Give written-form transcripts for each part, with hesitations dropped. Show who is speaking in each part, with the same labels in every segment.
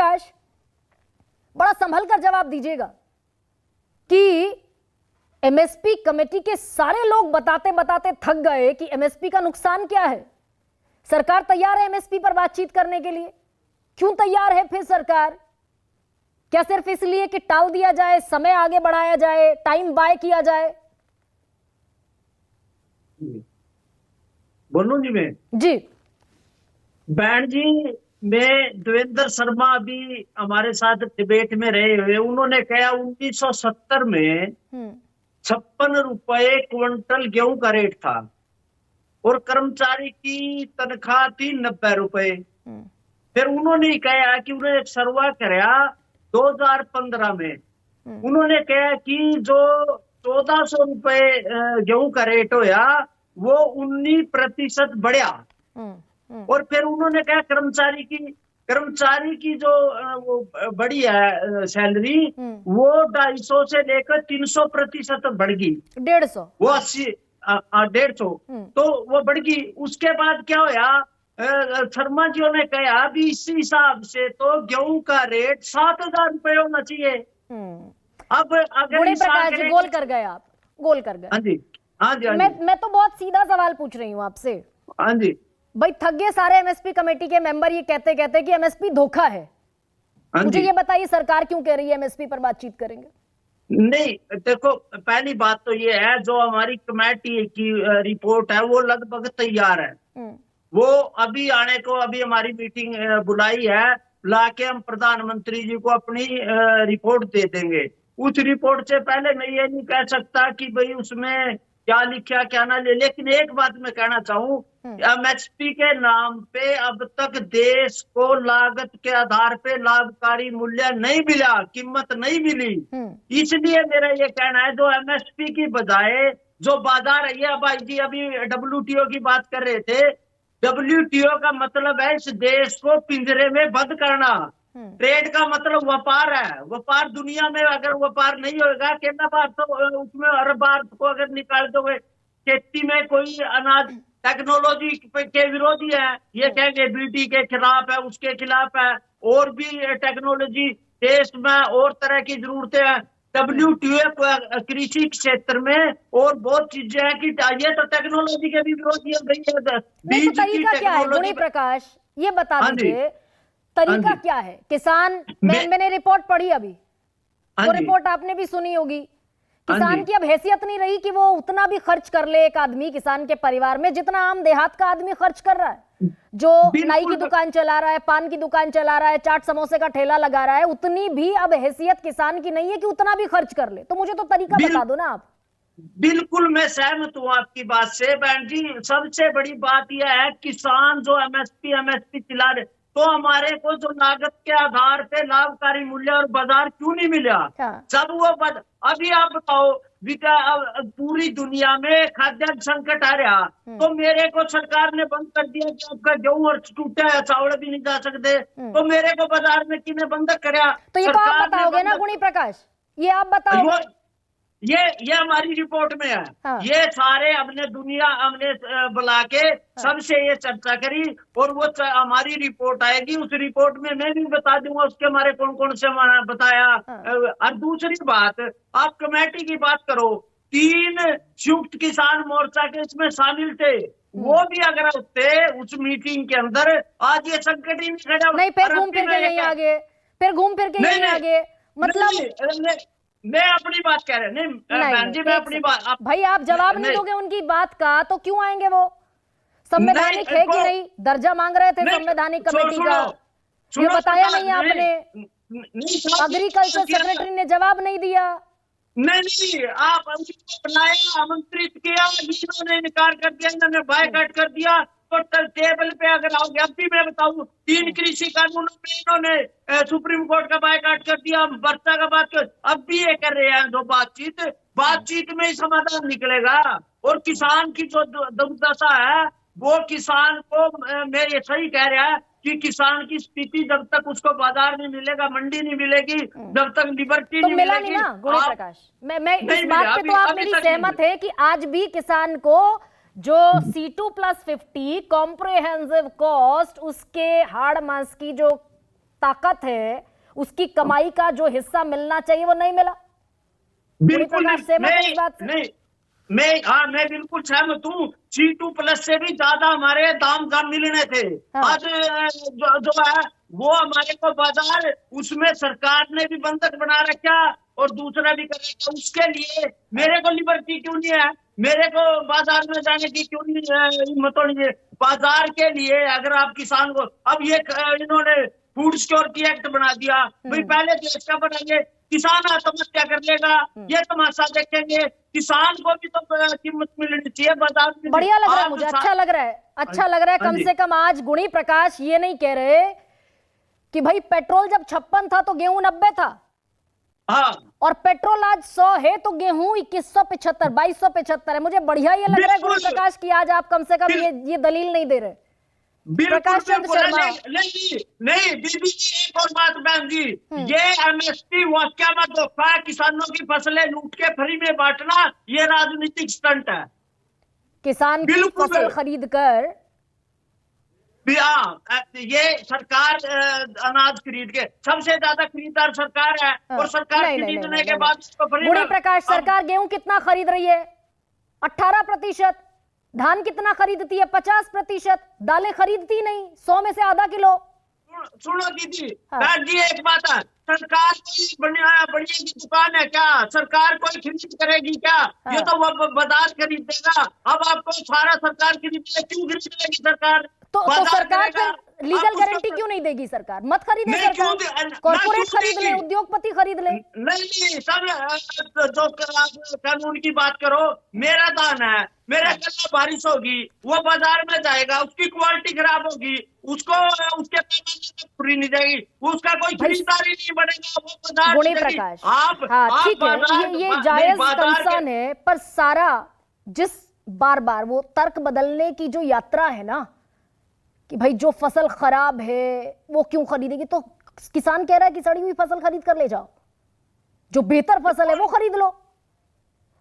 Speaker 1: प्रकाश, बड़ा संभल कर जवाब दीजिएगा कि एमएसपी कमेटी के सारे लोग बताते बताते थक गए कि एमएसपी का नुकसान क्या है। सरकार तैयार है एमएसपी पर बातचीत करने के लिए, क्यों तैयार है फिर सरकार? क्या सिर्फ इसलिए कि टाल दिया जाए, समय आगे बढ़ाया जाए, टाइम बाय किया जाए?
Speaker 2: बोलूं जी मैं?
Speaker 1: जी
Speaker 2: बहन जी, मैं देवेंद्र शर्मा अभी हमारे साथ डिबेट में रहे हुए, उन्होंने कहा 1970 में 56 रुपए क्विंटल गेहूं का रेट था और कर्मचारी की तनख्वाह थी 90 रुपए। फिर उन्होंने कहा कि उन्हें एक सर्वा कराया 2015 में, उन्होंने कहा कि जो 1400 रुपए गेहूं का रेट होया वो 19% बढ़िया। और फिर उन्होंने कहा कर्मचारी की जो वो बढ़ी है सैलरी, वो 250 से लेकर 300% बढ़ गई।
Speaker 1: 150
Speaker 2: वो 150 तो वो बढ़ गई। उसके बाद क्या होया, शर्मा जी ने कहा अभी इस हिसाब से तो गेहूं का रेट 7,000 रुपए होना चाहिए। अब अगर
Speaker 1: गुणी प्रकाश जी, गोल कर गए आप, गोल कर गए।
Speaker 2: हाँ जी, हाँ जी, हाँ जी,
Speaker 1: मैं तो बहुत सीधा सवाल पूछ रही हूँ आपसे।
Speaker 2: हाँ जी
Speaker 1: भाई, थक गए सारे एमएसपी कमेटी के मेंबर ये कहते कहते कि एमएसपी धोखा है। मुझे ये बताइए सरकार क्यों कह रही है एमएसपी पर बातचीत करेंगे?
Speaker 2: नहीं, देखो पहली बात तो ये है, जो हमारी कमेटी की रिपोर्ट है वो लगभग तैयार है। वो अभी आने को, अभी हमारी मीटिंग बुलाई है, लाके हम प्रधानमंत्री जी को अपनी रिपोर्ट दे देंगे। उस रिपोर्ट से पहले मैं ये नहीं कह सकता कि भाई उसमें क्या लिखा क्या ना ले। लेकिन एक बात मैं कहना चाहूँ, एमएसपी के नाम पे अब तक देश को लागत के आधार पे लाभकारी मूल्य नहीं मिला, कीमत नहीं मिली। इसलिए मेरा ये कहना है, जो एमएसपी की बजाय जो बाजार है, ये भाई जी अभी डब्ल्यूटीओ की बात कर रहे थे, डब्ल्यूटीओ का मतलब है इस देश को पिंजरे में बंद करना। ट्रेड का मतलब व्यापार है। व्यापार दुनिया में अगर व्यापार नहीं होगा, केना बात तो उसमें हर बात को अगर निकाल दोगे, खेती में कोई अनाज टेक्नोलॉजी के विरोधी है, ये कहेंगे बीटी के खिलाफ है, उसके खिलाफ है, और भी टेक्नोलॉजी देश में और तरह की जरूरतें हैं। डब्ल्यूटीओ कृषि क्षेत्र में और बहुत चीजें हैं कि ये तो टेक्नोलॉजी के भी विरोधी है।
Speaker 1: नहीं, तो तरीका क्या है गुणी प्रकाश, ये बता दीजिए तरीका क्या है? किसान, मैंने रिपोर्ट पढ़ी अभी, वो रिपोर्ट आपने भी सुनी होगी। किसान की अब हैसियत नहीं रही कि वो उतना भी खर्च कर ले, एक आदमी किसान के परिवार में, जितना आम देहात का आदमी खर्च कर रहा है, जो नाई की दुकान चला रहा है, पान की दुकान चला रहा है, चाट समोसे का ठेला लगा रहा है, उतनी भी अब हैसियत किसान की नहीं है कि उतना भी खर्च कर ले। तो मुझे तो तरीका बता दो ना आप।
Speaker 2: बिल्कुल मैं सहमत हूँ आपकी बात से बहन जी। सबसे बड़ी बात यह है, किसान जो एमएसपी चिल्ला रहे, तो हमारे को जो लागत के आधार पे लाभकारी मूल्य और बाजार क्यों नहीं मिला? जब वो अभी आप बताओ, पूरी दुनिया में खाद्यान्न संकट आ रहा, तो मेरे को सरकार ने बंद कर दिया कि आपका गेहूं और टूटा है, चावल भी नहीं जा सकते, तो मेरे को बाजार में किने बंद कराया?
Speaker 1: तो ये तो आप बताओगे ना गुणी प्रकाश, ये आप बताओगे?
Speaker 2: ये हमारी रिपोर्ट में है। हाँ। ये सारे हमने बुला के सबसे ये चर्चा करी, और वो हमारी रिपोर्ट आएगी। उस रिपोर्ट में मैं भी बता दूंगा उसके हमारे कौन कौन से बताया। हाँ। और दूसरी बात, आप कमेटी की बात करो, 3 संयुक्त किसान मोर्चा के इसमें शामिल थे, वो भी अगर होते उस मीटिंग के अंदर, आज ये संकट ही नहीं खड़ा।
Speaker 1: नहीं, फिर घूम फिर के यहीं आ गए, फिर घूम फिर के यहीं आ गए। मतलब
Speaker 2: मैं अपनी बात कह रहे हैं। नहीं जी, मैं अपनी बात
Speaker 1: भाई, आप जवाब नहीं दोगे उनकी बात का तो क्यों आएंगे वो? संवैधानिक है कि नहीं? दर्जा मांग रहे थे संवैधानिक कमेटी का, ये बताया नहीं आपने। एग्रीकल्चर सेक्रेटरी ने जवाब नहीं दिया।
Speaker 2: नहीं, आप बनाया, आमंत्रित किया, इन्होंने इनकार कर दिया, इन्होंने बायकॉट कर दिया। तो टेबल पे अगर आओगे, अब भी मैं बताऊं, 3 कृषि कानूनों में इन्होंने सुप्रीम कोर्ट का बायकॉट कर दिया, वर्षा का बात कर, अब भी ये कर रहे हैं। जो बातचीत में ही समाधान निकलेगा। और किसान की जो दुर्दशा है, वो किसान को, मैं ये सही कह रहा है कि किसान की स्थिति जब तक उसको बाजार नहीं मिलेगा, मंडी नहीं मिलेगी, जब तक लिबर्टी
Speaker 1: तो
Speaker 2: नहीं
Speaker 1: मिला
Speaker 2: मिलेगी।
Speaker 1: नहीं ना गुणी प्रकाश, मैं इस बात पे तो आप मेरी सहमत है कि आज भी किसान को जो C2+50 कॉम्प्रिहेंसिव कॉस्ट, उसके हाड़ मास की जो ताकत है, उसकी कमाई का जो हिस्सा मिलना चाहिए वो नहीं मिला।
Speaker 2: बिल्कुल मैं बिल्कुल सहमत हूँ। C2+ से भी ज्यादा हमारे दाम का मिलने थे।
Speaker 1: हाँ।
Speaker 2: आज जो है वो हमारे को बाजार, उसमें सरकार ने भी बंधक बना रखा और दूसरा भी कर रखा। उसके लिए मेरे को लिबर्टी क्यों नहीं है, मेरे को बाजार में जाने की क्यों नहीं हिम्मत नहीं है। बाजार के लिए अगर आप किसान को, अब ये इन्होंने फूड सिक्योरिटी एक्ट बना दिया, भाई पहले देश का बनाइए, किसान आत्महत्या कर लेगा, ये तमाशा देखेंगे। किसान को भी तो कीमत मिलनी चाहिए बाजार में।
Speaker 1: बढ़िया लग रहा है मुझे, अच्छा लग रहा है, अच्छा लग रहा है। कम से कम आज गुणी प्रकाश ये नहीं कह रहे कि भाई पेट्रोल जब 56 था तो गेहूं 90 था,
Speaker 2: हाँ, और
Speaker 1: पेट्रोल आज 100 है तो गेहूं 2175 2275 है। मुझे बढ़िया ये लग रहा है गुणी प्रकाश की आज आप कम से कम ये दलील नहीं दे रहे। प्रकाश चंद्र शर्मा
Speaker 2: नहीं बीबी जी, एक और बात बहन जी, ये MSP वाकया में धोखा है। किसानों की फसलें लूट के फ्री में बांटना, ये राजनीतिक स्टंट है।
Speaker 1: किसान की फसल खरीद कर
Speaker 2: ये सरकार अनाज खरीद के, सबसे ज्यादा खरीदार सरकार है। और सरकार खरीदने के बाद
Speaker 1: गुणी प्रकाश, सरकार गेहूं कितना खरीद रही है? 18%। धान कितना खरीदती है? 50%। दालें खरीदती नहीं, 100 में से आधा किलो।
Speaker 2: सुनो दीदी, जी एक बात है, सरकार कोई बढ़िया की दुकान है क्या? सरकार कोई खरीद करेगी क्या? ये तो बाजार खरीदेगा। अब आपको सारा सरकार खरीदेगा, क्यों खरीद लेगी सरकार?
Speaker 1: तो सरकार फिर लीगल गारंटी क्यों नहीं देगी? सरकार मत खरीदे, सरकार कॉर्पोरेट खरीद ले, उद्योगपति खरीद ले।
Speaker 2: नहीं सब जो कानून की बात करो, मेरा दान है, मेरे कल बारिश होगी, वो बाजार में जाएगा, उसकी क्वालिटी खराब होगी, उसको उसके पैसे पूरी नहीं जाएगी, उसका कोई खरीदार ही नहीं बनेगा, वो बाजार।
Speaker 1: गुणी प्रकाश, हाँ ठीक है, ये जायज कंसर्न है, पर सारा जिस बार बार वो तर्क बदलने की जो यात्रा है ना कि भाई जो फसल खराब है वो क्यों खरीदेगी, तो किसान कह रहा है कि सड़ी हुई फसल खरीद कर ले जाओ, जो बेहतर फसल है वो खरीद लो,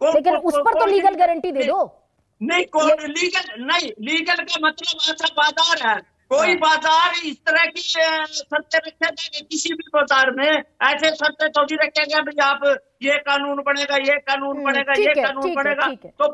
Speaker 1: लेकिन उस पर तो लीगल गारंटी दे दो।
Speaker 2: नहीं लीगल का मतलब ऐसा बाजार है, कोई बाजार इस तरह की शर्तें रखेगा कि किसी भी बाजार में ऐसे शर्तें तो भी रखेगा भाई आप ये कानून बनेगा, ये कानून बनेगा, ये कानून बनेगा, तो